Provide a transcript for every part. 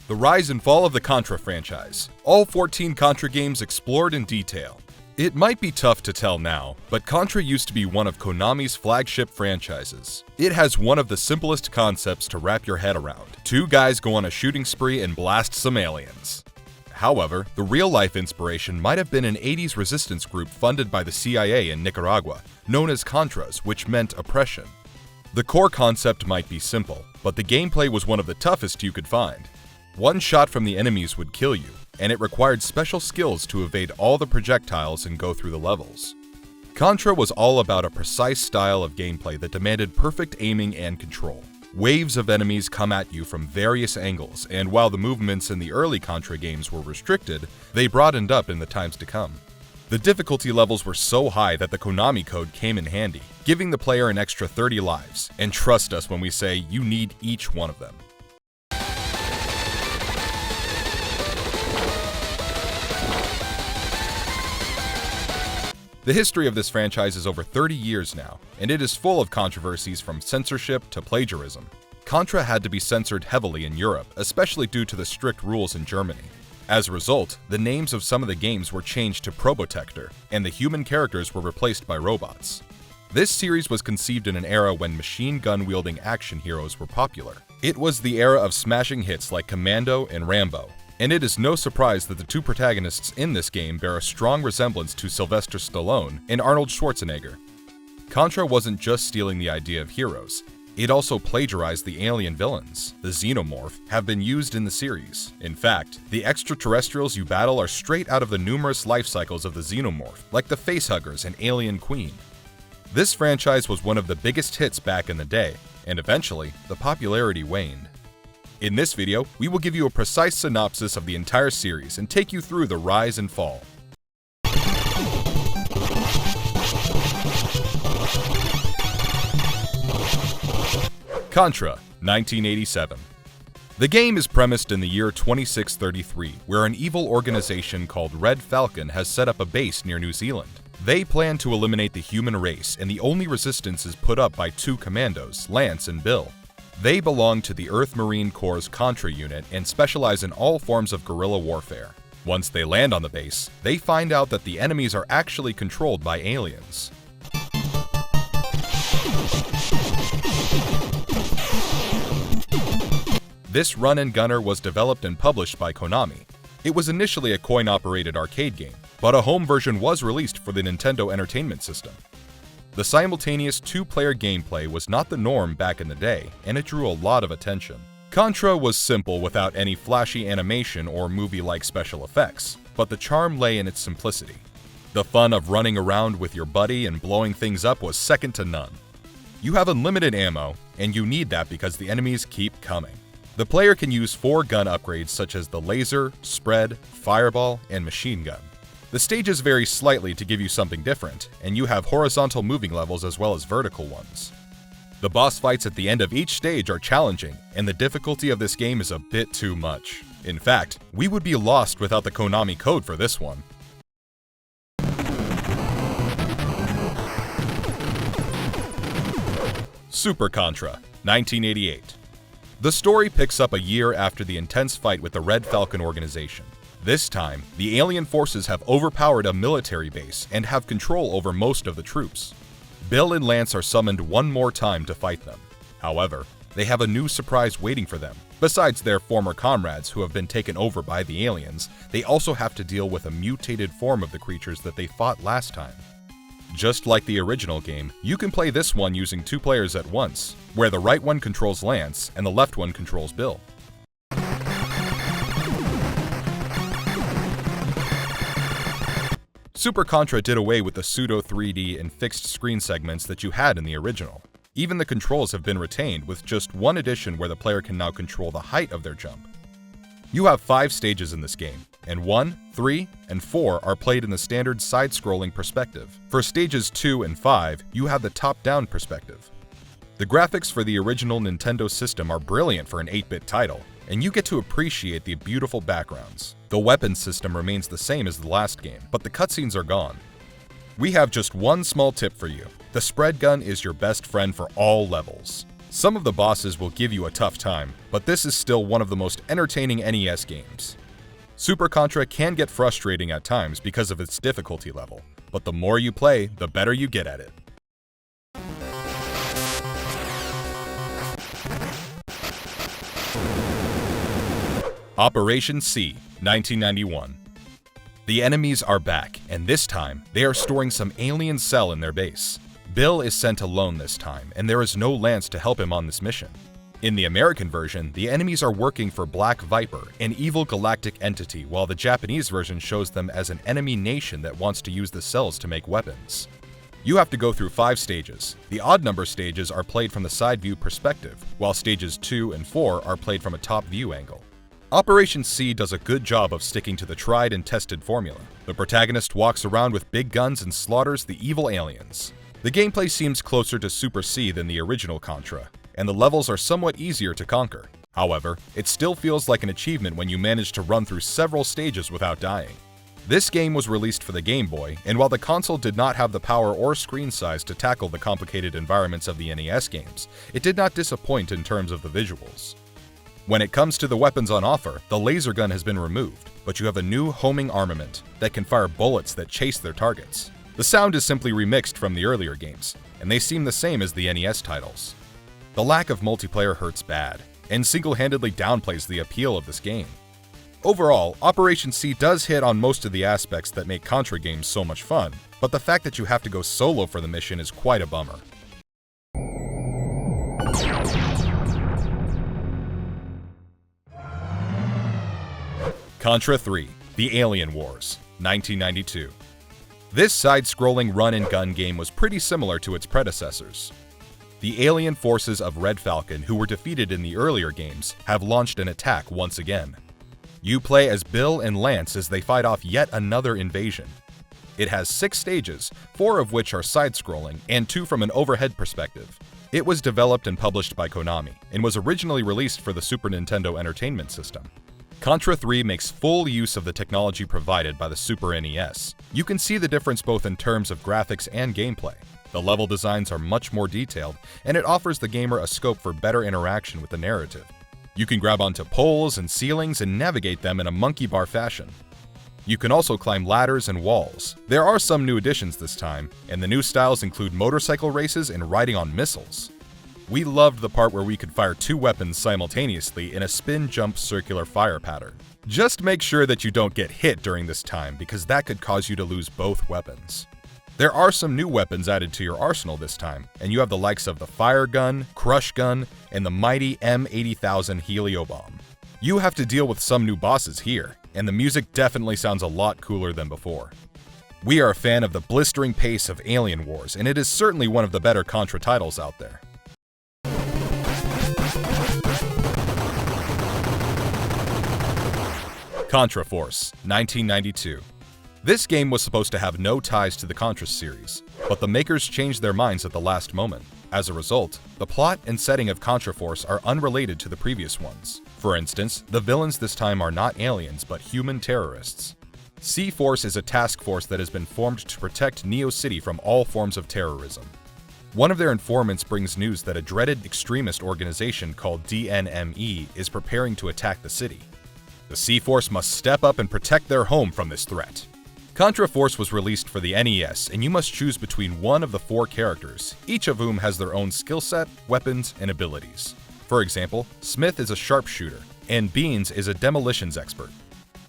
The rise and fall of the Contra franchise. All 14 Contra games explored in detail. It might be tough to tell now, but Contra used to be one of Konami's flagship franchises. It has one of the simplest concepts to wrap your head around. Two guys go on a shooting spree and blast some aliens. However, the real-life inspiration might have been an 80s resistance group funded by the CIA in Nicaragua, known as Contras, which meant oppression. The core concept might be simple, but the gameplay was one of the toughest you could find. One shot from the enemies would kill you, and it required special skills to evade all the projectiles and go through the levels. Contra was all about a precise style of gameplay that demanded perfect aiming and control. Waves of enemies come at you from various angles, and while the movements in the early Contra games were restricted, they broadened up in the times to come. The difficulty levels were so high that the Konami Code came in handy, giving the player an extra 30 lives, and trust us when we say you need each one of them. The history of this franchise is over 30 years now, and it is full of controversies from censorship to plagiarism. Contra had to be censored heavily in Europe, especially due to the strict rules in Germany. As a result, the names of some of the games were changed to Probotector, and the human characters were replaced by robots. This series was conceived in an era when machine gun-wielding action heroes were popular. It was the era of smashing hits like Commando and Rambo, and it is no surprise that the two protagonists in this game bear a strong resemblance to Sylvester Stallone and Arnold Schwarzenegger. Contra wasn't just stealing the idea of heroes, it also plagiarized the alien villains. The Xenomorph have been used in the series. In fact, the extraterrestrials you battle are straight out of the numerous life cycles of the Xenomorph, like the Facehuggers and Alien Queen. This franchise was one of the biggest hits back in the day, and eventually, the popularity waned. In this video, we will give you a precise synopsis of the entire series and take you through the rise and fall. Contra, 1987. The game is premised in the year 2633, where an evil organization called Red Falcon has set up a base near New Zealand. They plan to eliminate the human race, and the only resistance is put up by two commandos, Lance and Bill. They belong to the Earth Marine Corps' Contra unit and specialize in all forms of guerrilla warfare. Once they land on the base, they find out that the enemies are actually controlled by aliens. This run-and-gunner was developed and published by Konami. It was initially a coin-operated arcade game, but a home version was released for the Nintendo Entertainment System. The simultaneous two-player gameplay was not the norm back in the day, and it drew a lot of attention. Contra was simple without any flashy animation or movie-like special effects, but the charm lay in its simplicity. The fun of running around with your buddy and blowing things up was second to none. You have unlimited ammo, and you need that because the enemies keep coming. The player can use 4 gun upgrades such as the laser, spread, fireball, and machine gun. The stages vary slightly to give you something different, and you have horizontal moving levels as well as vertical ones. The boss fights at the end of each stage are challenging, and the difficulty of this game is a bit too much. In fact, we would be lost without the Konami Code for this one. Super Contra, 1988. The story picks up a year after the intense fight with the Red Falcon organization. This time, the alien forces have overpowered a military base and have control over most of the troops. Bill and Lance are summoned one more time to fight them. However, they have a new surprise waiting for them. Besides their former comrades who have been taken over by the aliens, they also have to deal with a mutated form of the creatures that they fought last time. Just like the original game, you can play this one using 2 players at once, where the right one controls Lance and the left one controls Bill. Super Contra did away with the pseudo 3D and fixed screen segments that you had in the original. Even the controls have been retained with just one addition where the player can now control the height of their jump. You have 5 stages in this game, and 1, 3, and 4 are played in the standard side-scrolling perspective. For stages 2 and 5, you have the top-down perspective. The graphics for the original Nintendo system are brilliant for an 8-bit title, and you get to appreciate the beautiful backgrounds. The weapon system remains the same as the last game, but the cutscenes are gone. We have just one small tip for you. The spread gun is your best friend for all levels. Some of the bosses will give you a tough time, but this is still one of the most entertaining NES games. Super Contra can get frustrating at times because of its difficulty level, but the more you play, the better you get at it. Operation C, 1991. The enemies are back, and this time, they are storing some alien cell in their base. Bill is sent alone this time, and there is no Lance to help him on this mission. In the American version, the enemies are working for Black Viper, an evil galactic entity, while the Japanese version shows them as an enemy nation that wants to use the cells to make weapons. You have to go through 5 stages. The odd number stages are played from the side view perspective, while stages 2 and 4 are played from a top view angle. Operation C does a good job of sticking to the tried and tested formula. The protagonist walks around with big guns and slaughters the evil aliens. The gameplay seems closer to Super C than the original Contra, and the levels are somewhat easier to conquer. However, it still feels like an achievement when you manage to run through several stages without dying. This game was released for the Game Boy, and while the console did not have the power or screen size to tackle the complicated environments of the NES games, it did not disappoint in terms of the visuals. When it comes to the weapons on offer, the laser gun has been removed, but you have a new homing armament that can fire bullets that chase their targets. The sound is simply remixed from the earlier games, and they seem the same as the NES titles. The lack of multiplayer hurts bad, and single-handedly downplays the appeal of this game. Overall, Operation C does hit on most of the aspects that make Contra games so much fun, but the fact that you have to go solo for the mission is quite a bummer. Contra 3, The Alien Wars, 1992. This side-scrolling run-and-gun game was pretty similar to its predecessors. The alien forces of Red Falcon, who were defeated in the earlier games, have launched an attack once again. You play as Bill and Lance as they fight off yet another invasion. It has 6 stages, 4 of which are side-scrolling, and 2 from an overhead perspective. It was developed and published by Konami, and was originally released for the Super Nintendo Entertainment System. Contra 3 makes full use of the technology provided by the Super NES. You can see the difference both in terms of graphics and gameplay. The level designs are much more detailed, and it offers the gamer a scope for better interaction with the narrative. You can grab onto poles and ceilings and navigate them in a monkey bar fashion. You can also climb ladders and walls. There are some new additions this time, and the new styles include motorcycle races and riding on missiles. We loved the part where we could fire 2 weapons simultaneously in a spin-jump circular fire pattern. Just make sure that you don't get hit during this time, because that could cause you to lose both weapons. There are some new weapons added to your arsenal this time, and you have the likes of the Fire Gun, Crush Gun, and the mighty M80,000 Helio Bomb. You have to deal with some new bosses here, and the music definitely sounds a lot cooler than before. We are a fan of the blistering pace of Alien Wars, and it is certainly one of the better Contra titles out there. Contra Force, 1992. This game was supposed to have no ties to the Contra series, but the makers changed their minds at the last moment. As a result, the plot and setting of Contra Force are unrelated to the previous ones. For instance, the villains this time are not aliens, but human terrorists. C-Force is a task force that has been formed to protect Neo City from all forms of terrorism. One of their informants brings news that a dreaded extremist organization called DNME is preparing to attack the city. The C-Force must step up and protect their home from this threat. Contra Force was released for the NES, and you must choose between one of the 4 characters, each of whom has their own skill set, weapons, and abilities. For example, Smith is a sharpshooter, and Beans is a demolitions expert.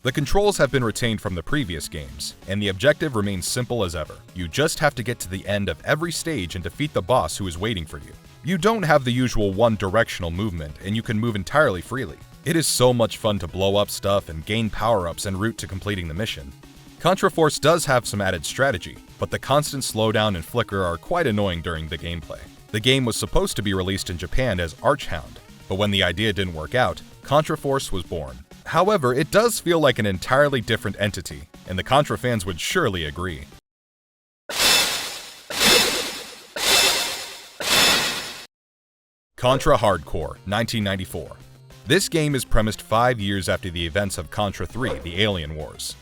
The controls have been retained from the previous games, and the objective remains simple as ever. You just have to get to the end of every stage and defeat the boss who is waiting for you. You don't have the usual one-directional movement, and you can move entirely freely. It is so much fun to blow up stuff and gain power-ups en route to completing the mission. Contra Force does have some added strategy, but the constant slowdown and flicker are quite annoying during the gameplay. The game was supposed to be released in Japan as Archhound, but when the idea didn't work out, Contra Force was born. However, it does feel like an entirely different entity, and the Contra fans would surely agree. Contra Hardcore, 1994. This game is premised 5 years after the events of Contra 3, The Alien Wars.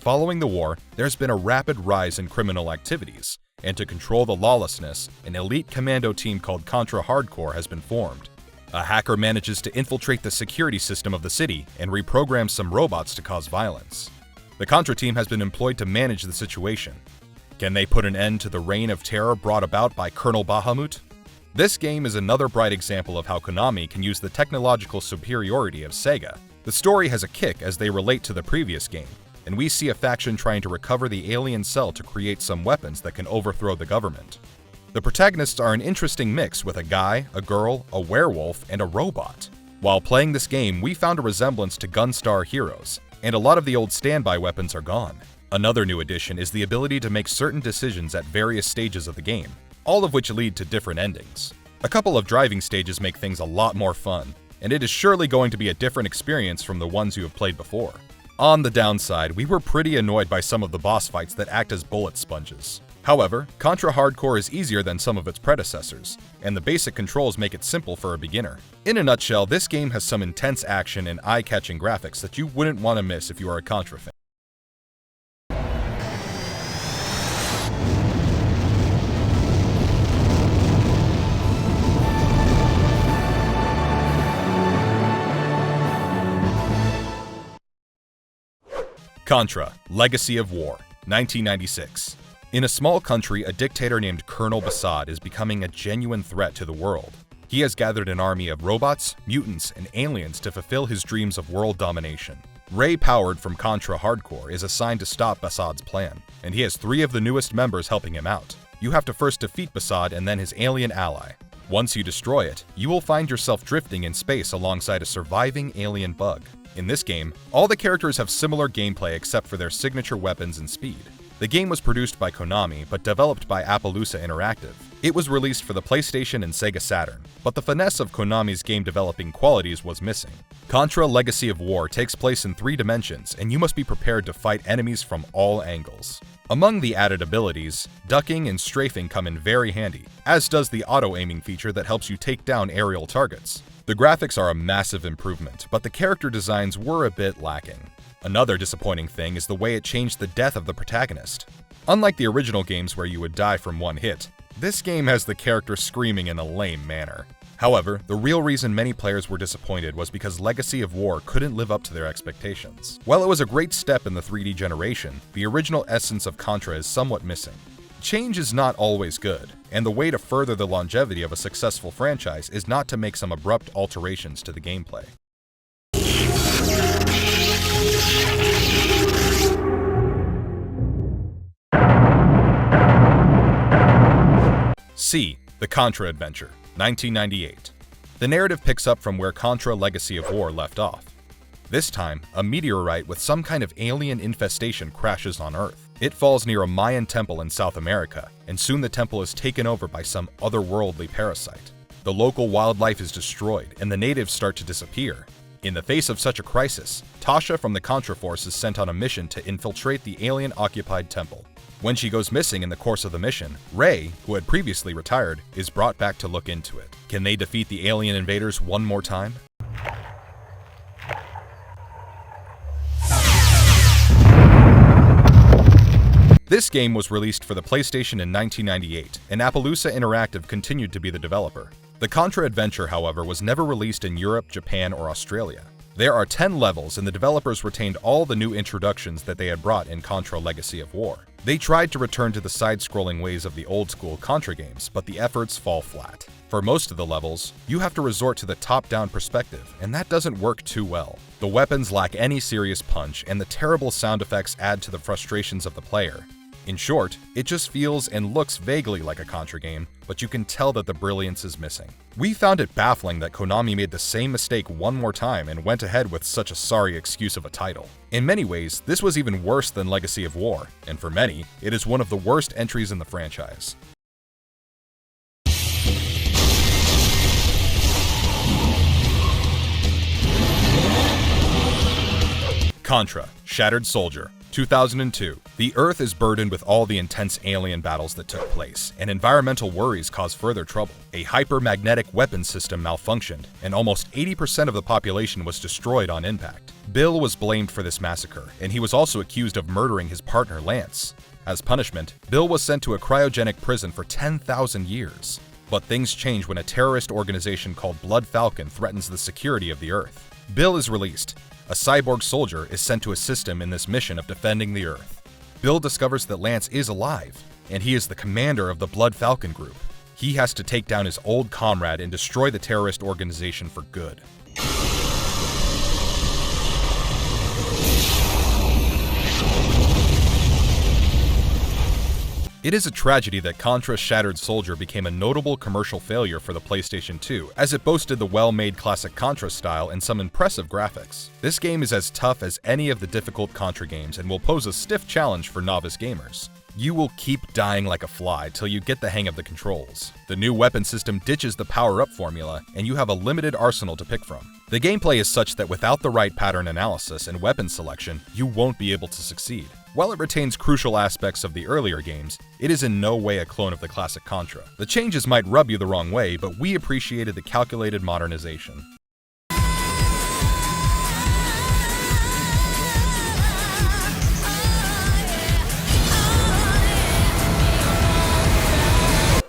Following the war, there's been a rapid rise in criminal activities, and to control the lawlessness, an elite commando team called Contra Hardcore has been formed. A hacker manages to infiltrate the security system of the city and reprogram some robots to cause violence. The Contra team has been employed to manage the situation. Can they put an end to the reign of terror brought about by Colonel Bahamut? This game is another bright example of how Konami can use the technological superiority of Sega. The story has a kick as they relate to the previous game, and we see a faction trying to recover the alien cell to create some weapons that can overthrow the government. The protagonists are an interesting mix with a guy, a girl, a werewolf, and a robot. While playing this game, we found a resemblance to Gunstar Heroes, and a lot of the old standby weapons are gone. Another new addition is the ability to make certain decisions at various stages of the game, all of which lead to different endings. A couple of driving stages make things a lot more fun, and it is surely going to be a different experience from the ones you have played before. On the downside, we were pretty annoyed by some of the boss fights that act as bullet sponges. However, Contra Hardcore is easier than some of its predecessors, and the basic controls make it simple for a beginner. In a nutshell, this game has some intense action and eye-catching graphics that you wouldn't want to miss if you are a Contra fan. Contra Legacy of War, 1996. In a small country, a dictator named Colonel Bassad is becoming a genuine threat to the world. He has gathered an army of robots, mutants, and aliens to fulfill his dreams of world domination. Ray, powered from Contra Hardcore, is assigned to stop Bassad's plan, and he has 3 of the newest members helping him out. You have to first defeat Bassad and then his alien ally. Once you destroy it, you will find yourself drifting in space alongside a surviving alien bug. In this game, all the characters have similar gameplay except for their signature weapons and speed. The game was produced by Konami, but developed by Appaloosa Interactive. It was released for the PlayStation and Sega Saturn, but the finesse of Konami's game developing qualities was missing. Contra Legacy of War takes place in 3 dimensions, and you must be prepared to fight enemies from all angles. Among the added abilities, ducking and strafing come in very handy, as does the auto-aiming feature that helps you take down aerial targets. The graphics are a massive improvement, but the character designs were a bit lacking. Another disappointing thing is the way it changed the death of the protagonist. Unlike the original games where you would die from one hit, this game has the character screaming in a lame manner. However, the real reason many players were disappointed was because Legacy of War couldn't live up to their expectations. While it was a great step in the 3D generation, the original essence of Contra is somewhat missing. Change is not always good, and the way to further the longevity of a successful franchise is not to make some abrupt alterations to the gameplay. C. The Contra Adventure, 1998. The narrative picks up from where Contra Legacy of War left off. This time, a meteorite with some kind of alien infestation crashes on Earth. It falls near a Mayan temple in South America, and soon the temple is taken over by some otherworldly parasite. The local wildlife is destroyed, and the natives start to disappear. In the face of such a crisis, Tasha from the Contra Force is sent on a mission to infiltrate the alien-occupied temple. When she goes missing in the course of the mission, Ray, who had previously retired, is brought back to look into it. Can they defeat the alien invaders one more time? This game was released for the PlayStation in 1998, and Appaloosa Interactive continued to be the developer. The Contra Adventure, however, was never released in Europe, Japan, or Australia. There are 10 levels, and the developers retained all the new introductions that they had brought in Contra Legacy of War. They tried to return to the side-scrolling ways of the old-school Contra games, but the efforts fall flat. For most of the levels, you have to resort to the top-down perspective, and that doesn't work too well. The weapons lack any serious punch, and the terrible sound effects add to the frustrations of the player. In short, it just feels and looks vaguely like a Contra game, but you can tell that the brilliance is missing. We found it baffling that Konami made the same mistake one more time and went ahead with such a sorry excuse of a title. In many ways, this was even worse than Legacy of War, and for many, it is one of the worst entries in the franchise. Contra Shattered Soldier, 2002. The Earth is burdened with all the intense alien battles that took place, and environmental worries cause further trouble. A hyper-magnetic weapon system malfunctioned, and almost 80% of the population was destroyed on impact. Bill was blamed for this massacre, and he was also accused of murdering his partner Lance. As punishment, Bill was sent to a cryogenic prison for 10,000 years. But things change when a terrorist organization called Blood Falcon threatens the security of the Earth. Bill is released. A cyborg soldier is sent to assist him in this mission of defending the Earth. Bill discovers that Lance is alive, and he is the commander of the Blood Falcon group. He has to take down his old comrade and destroy the terrorist organization for good. It is a tragedy that Contra Shattered Soldier became a notable commercial failure for the PlayStation 2, as it boasted the well-made classic Contra style and some impressive graphics. This game is as tough as any of the difficult Contra games and will pose a stiff challenge for novice gamers. You will keep dying like a fly till you get the hang of the controls. The new weapon system ditches the power-up formula, and you have a limited arsenal to pick from. The gameplay is such that without the right pattern analysis and weapon selection, you won't be able to succeed. While it retains crucial aspects of the earlier games, it is in no way a clone of the classic Contra. The changes might rub you the wrong way, but we appreciated the calculated modernization.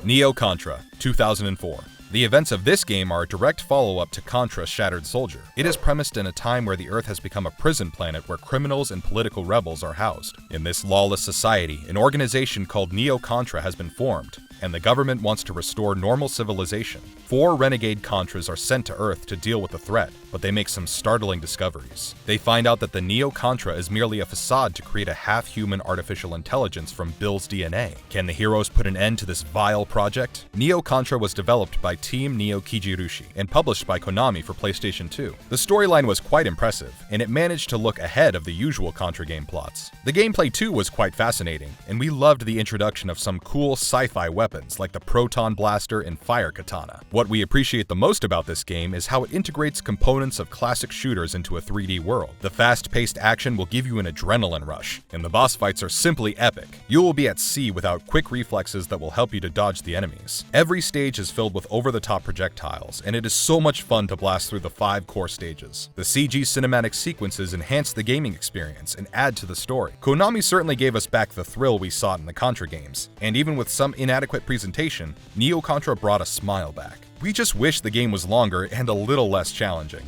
Neo Contra, 2004. The events of this game are a direct follow-up to Contra Shattered Soldier. It is premised in a time where the Earth has become a prison planet where criminals and political rebels are housed. In this lawless society, an organization called Neo Contra has been formed, and the government wants to restore normal civilization. 4 renegade Contras are sent to Earth to deal with the threat, but they make some startling discoveries. They find out that the Neo Contra is merely a facade to create a half-human artificial intelligence from Bill's DNA. Can the heroes put an end to this vile project? Neo Contra was developed by Team Neo Kijirushi and published by Konami for PlayStation 2. The storyline was quite impressive, and it managed to look ahead of the usual Contra game plots. The gameplay too was quite fascinating, and we loved the introduction of some cool sci-fi weapons like the Proton Blaster and Fire Katana. What we appreciate the most about this game is how it integrates components of classic shooters into a 3D world. The fast-paced action will give you an adrenaline rush, and the boss fights are simply epic. You will be at sea without quick reflexes that will help you to dodge the enemies. Every stage is filled with over-the-top projectiles, and it is so much fun to blast through the 5 core stages. The CG cinematic sequences enhance the gaming experience and add to the story. Konami certainly gave us back the thrill we sought in the Contra games, and even with some inadequate presentation, Neo Contra brought a smile back. We just wish the game was longer and a little less challenging.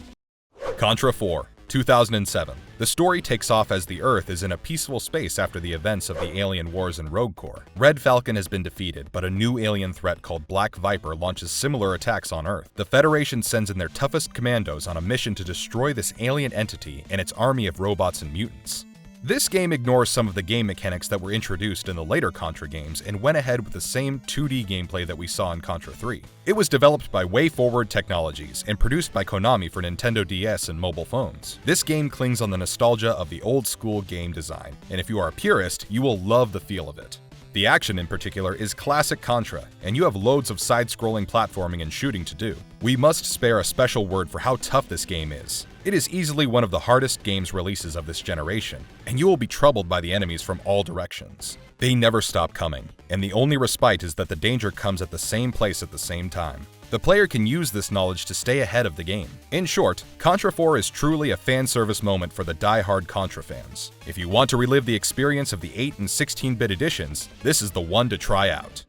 Contra 4, 2007. The story takes off as the Earth is in a peaceful space after the events of the alien wars in Rogue Corps. Red Falcon has been defeated, but a new alien threat called Black Viper launches similar attacks on Earth. The Federation sends in their toughest commandos on a mission to destroy this alien entity and its army of robots and mutants. This game ignores some of the game mechanics that were introduced in the later Contra games and went ahead with the same 2D gameplay that we saw in Contra 3. It was developed by WayForward Technologies and produced by Konami for Nintendo DS and mobile phones. This game clings on the nostalgia of the old-school game design, and if you are a purist, you will love the feel of it. The action in particular is classic Contra, and you have loads of side-scrolling platforming and shooting to do. We must spare a special word for how tough this game is. It is easily one of the hardest games releases of this generation, and you will be troubled by the enemies from all directions. They never stop coming, and the only respite is that the danger comes at the same place at the same time. The player can use this knowledge to stay ahead of the game. In short, Contra 4 is truly a fan service moment for the die-hard Contra fans. If you want to relive the experience of the 8 and 16-bit editions, this is the one to try out.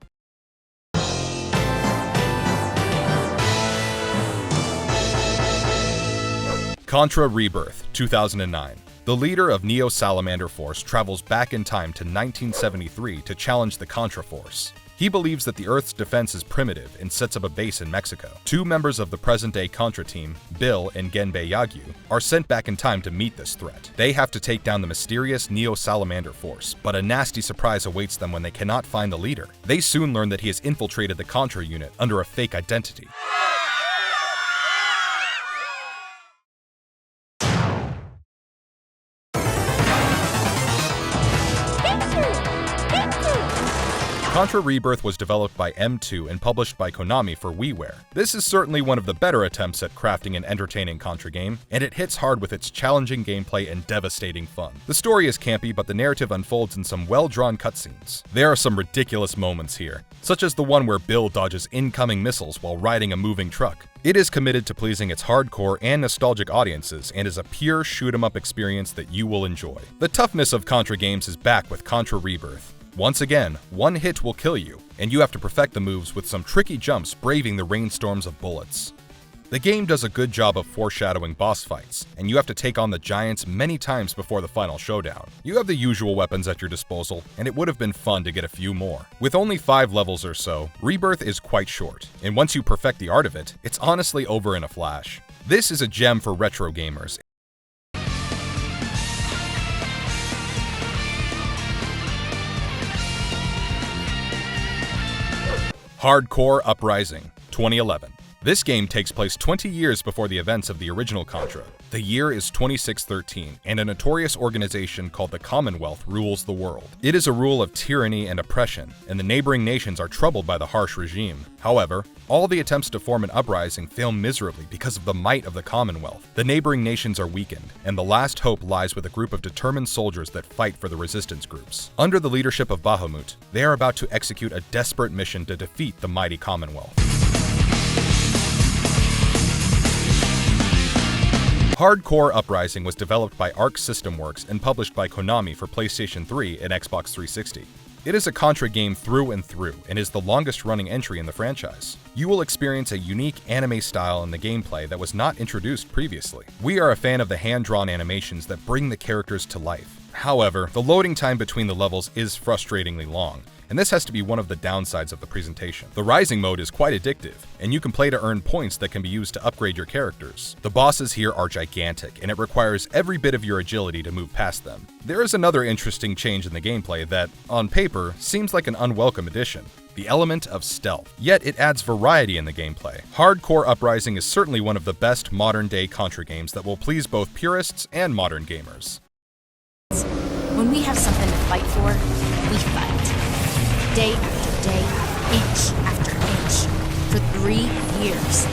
Contra Rebirth, 2009. The leader of Neo Salamander Force travels back in time to 1973 to challenge the Contra Force. He believes that the Earth's defense is primitive and sets up a base in Mexico. 2 members of the present-day Contra team, Bill and Genbei Yagyu, are sent back in time to meet this threat. They have to take down the mysterious Neo Salamander Force, but a nasty surprise awaits them when they cannot find the leader. They soon learn that he has infiltrated the Contra unit under a fake identity. Contra Rebirth was developed by M2 and published by Konami for WiiWare. This is certainly one of the better attempts at crafting an entertaining Contra game, and it hits hard with its challenging gameplay and devastating fun. The story is campy, but the narrative unfolds in some well-drawn cutscenes. There are some ridiculous moments here, such as the one where Bill dodges incoming missiles while riding a moving truck. It is committed to pleasing its hardcore and nostalgic audiences and is a pure shoot-'em-up experience that you will enjoy. The toughness of Contra games is back with Contra Rebirth. Once again, one hit will kill you, and you have to perfect the moves with some tricky jumps braving the rainstorms of bullets. The game does a good job of foreshadowing boss fights, and you have to take on the giants many times before the final showdown. You have the usual weapons at your disposal, and it would have been fun to get a few more. With only 5 levels or so, Rebirth is quite short, and once you perfect the art of it, it's honestly over in a flash. This is a gem for retro gamers. Hardcore Uprising, 2011. This game takes place 20 years before the events of the original Contra. The year is 2613, and a notorious organization called the Commonwealth rules the world. It is a rule of tyranny and oppression, and the neighboring nations are troubled by the harsh regime. However, all the attempts to form an uprising fail miserably because of the might of the Commonwealth. The neighboring nations are weakened, and the last hope lies with a group of determined soldiers that fight for the resistance groups. Under the leadership of Bahamut, they are about to execute a desperate mission to defeat the mighty Commonwealth. Hardcore Uprising was developed by Arc System Works and published by Konami for PlayStation 3 and Xbox 360. It is a Contra game through and through, and is the longest-running entry in the franchise. You will experience a unique anime style in the gameplay that was not introduced previously. We are a fan of the hand-drawn animations that bring the characters to life. However, the loading time between the levels is frustratingly long, and this has to be one of the downsides of the presentation. The Rising mode is quite addictive, and you can play to earn points that can be used to upgrade your characters. The bosses here are gigantic, and it requires every bit of your agility to move past them. There is another interesting change in the gameplay that, on paper, seems like an unwelcome addition: the element of stealth. Yet it adds variety in the gameplay. Hardcore Uprising is certainly one of the best modern-day Contra games that will please both purists and modern gamers. When we have something to fight for, we fight. Day after day, inch after inch, for 3 years.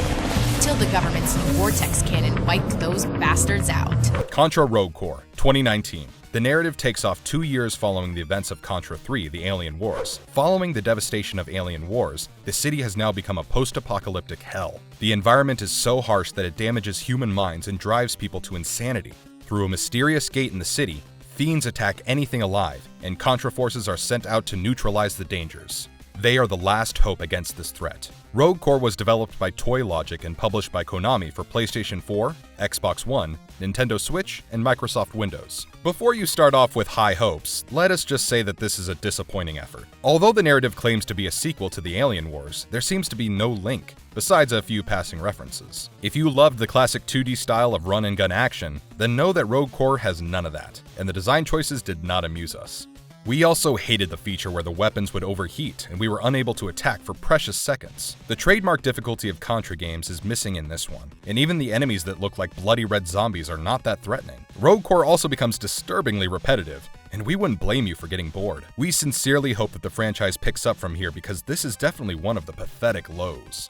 Till the government's Vortex cannon wiped those bastards out. Contra Hardcore, 2019. The narrative takes off 2 years following the events of Contra 3, the Alien Wars. Following the devastation of Alien Wars, the city has now become a post-apocalyptic hell. The environment is so harsh that it damages human minds and drives people to insanity. Through a mysterious gate in the city, fiends attack anything alive, and Contra forces are sent out to neutralize the dangers. They are the last hope against this threat. Hardcore was developed by Toy Logic and published by Konami for PlayStation 4, Xbox One, Nintendo Switch, and Microsoft Windows. Before you start off with high hopes, let us just say that this is a disappointing effort. Although the narrative claims to be a sequel to the Alien Wars, there seems to be no link, besides a few passing references. If you loved the classic 2D style of run-and-gun action, then know that Hardcore has none of that, and the design choices did not amuse us. We also hated the feature where the weapons would overheat and we were unable to attack for precious seconds. The trademark difficulty of Contra games is missing in this one, and even the enemies that look like bloody red zombies are not that threatening. Hardcore also becomes disturbingly repetitive, and we wouldn't blame you for getting bored. We sincerely hope that the franchise picks up from here because this is definitely one of the pathetic lows.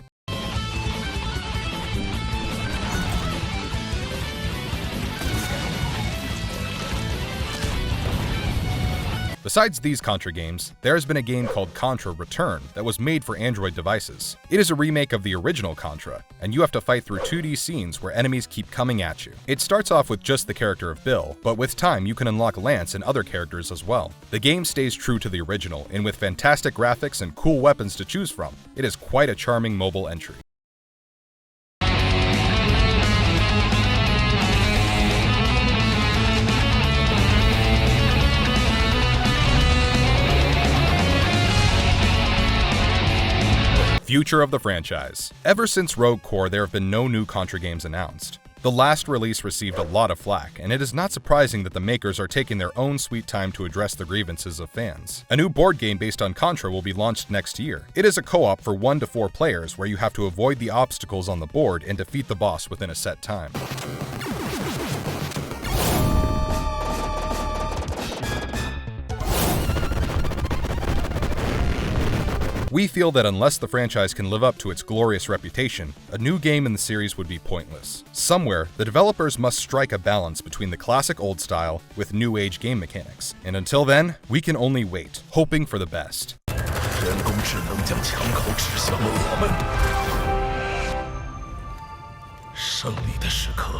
Besides these Contra games, there has been a game called Contra Return that was made for Android devices. It is a remake of the original Contra, and you have to fight through 2D scenes where enemies keep coming at you. It starts off with just the character of Bill, but with time you can unlock Lance and other characters as well. The game stays true to the original, and with fantastic graphics and cool weapons to choose from, it is quite a charming mobile entry. Future of the franchise. Ever since Hardcore, there have been no new Contra games announced. The last release received a lot of flack, and it is not surprising that the makers are taking their own sweet time to address the grievances of fans. A new board game based on Contra will be launched next year. It is a co-op for 1 to 4 players where you have to avoid the obstacles on the board and defeat the boss within a set time. We feel that unless the franchise can live up to its glorious reputation, a new game in the series would be pointless. Somewhere, the developers must strike a balance between the classic old style with new age game mechanics. And until then, we can only wait, hoping for the best. 人工智能将枪口指向了我们，胜利的时刻